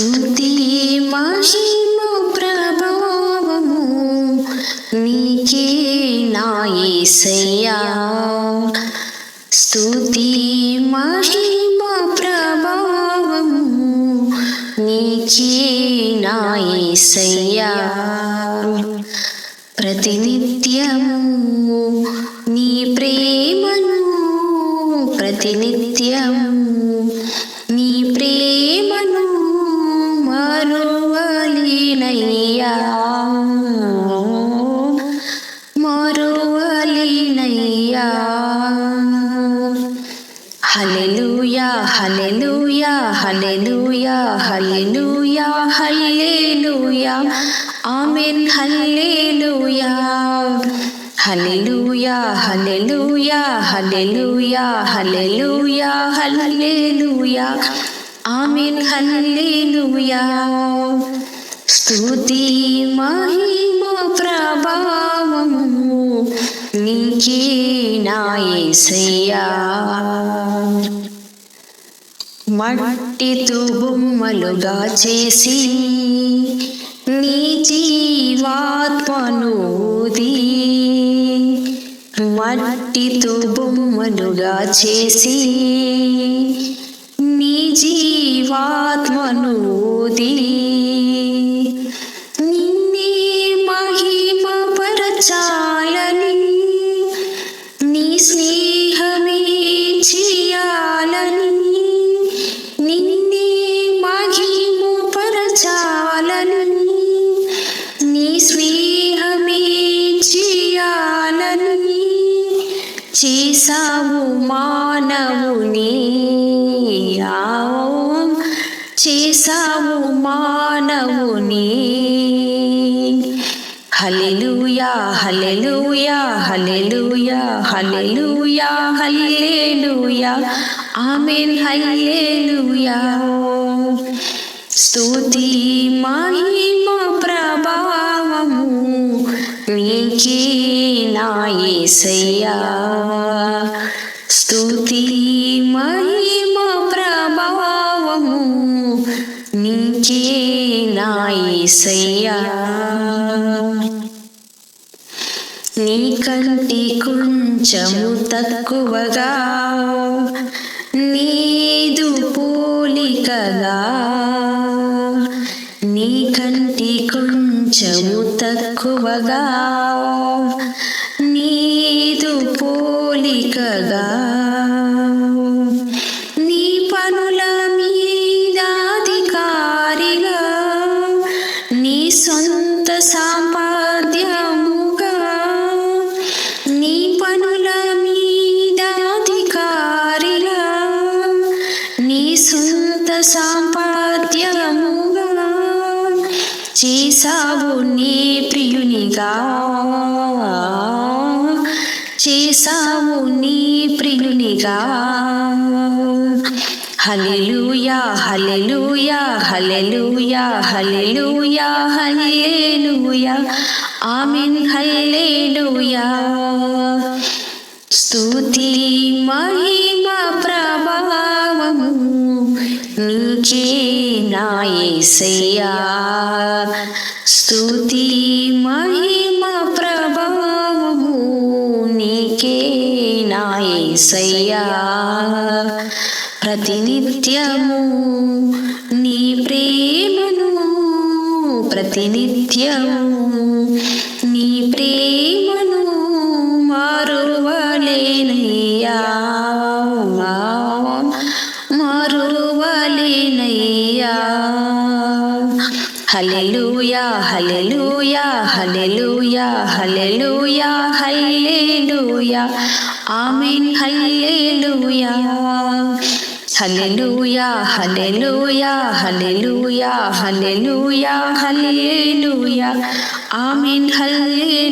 స్తుతి మహిమ ప్రభావము నీకే నా యేసయ్యా. స్తుతి మహిమ ప్రభావము నీకే నా యేసయ్యా. ప్రతినిత్యము నీ ప్రేమను, ప్రతినిత్యము నీ ప్రేమను మరువలేనయ్యా, మరువలేనయ్యా. హల్లెలూయా హల్లెలూయా హల్లెలూయా హల్లెలూయా హల్లెలూయా ఆమేన్. హల్లెలూయా హల్లెలూయా హల్లెలూయా హల్లెలూయా హల్లెలూయా హల్లెలూయా ఆమేన్. హల్లెలూయా. స్తుతి మహిమ ప్రభావము నీకే నా యేసయ్యా. మట్టితో బొమ్మలుగా చేసి నీ జీవాత్మను ఊది, మట్టితో బొమ్మలుగా చేసి నీ జీవాత్మను ఊది, నిన్నే మహిమ పరచాలని, నీ స్నేహమే చేయాలని, నిన్నే మహిమ పరచాలని, నీ స్నేహమే చేయాలని చేసావు మానవుని, చేసావు మానవుని. హల్లెలూయా హల్లెలూయా హల్లెలూయా హల్లెలూయా హల్లెలూయా ఆమేన్. హల్లెలూయా. స్తుతి మహిమ ప్రభావము నీకే నా యేసయ్యా. స్తుతి మహిమ ప్రభావము నీకే నా యేసయ్యా. నీకంటే కొంచెము తక్కువగా నీదు పోలికగా, నీకంటే కొంచెము తక్కువగా నీదు పోలికగా, నీ పనుల మీద అధికారిగా, నీ సొంత సంపాద్యముగా, నీ పనుల మీద అధికారిగా, నీ సొంత సంపాద్యముగా చేసావు నీ ప్రియునిగా, చేసావు నీ ప్రియునిగా. హల్లెలూయా హల్లెలూయా హల్లెలూయా హల్లెలూయా హల్లెలూయా ఆమేన్. హల్లెలూయా. స్తుతి మహిమ ప్రభావము నీకే నా యేసయ్యా. స్తుతి మహిమ ప్రభావము నీకే నా యేసయ్యా. ప్రతినిత్యము నీ ప్రేమను, ప్రతినిత్యము నీ ప్రేమను మరువలేనయ్యా, మరువలేనయ్యా. హల్లెలూయా హల్లెలూయా హల్లెలూయా హల్లెలూయా హల్లెలూయా ఆమేన్. హల్లెలూయా హల్లెలూయా హల్లెలూయా హల్లెలూయా హల్లెలూయా హల్లెలూయా ఆమేన్. హల్లెలూయా.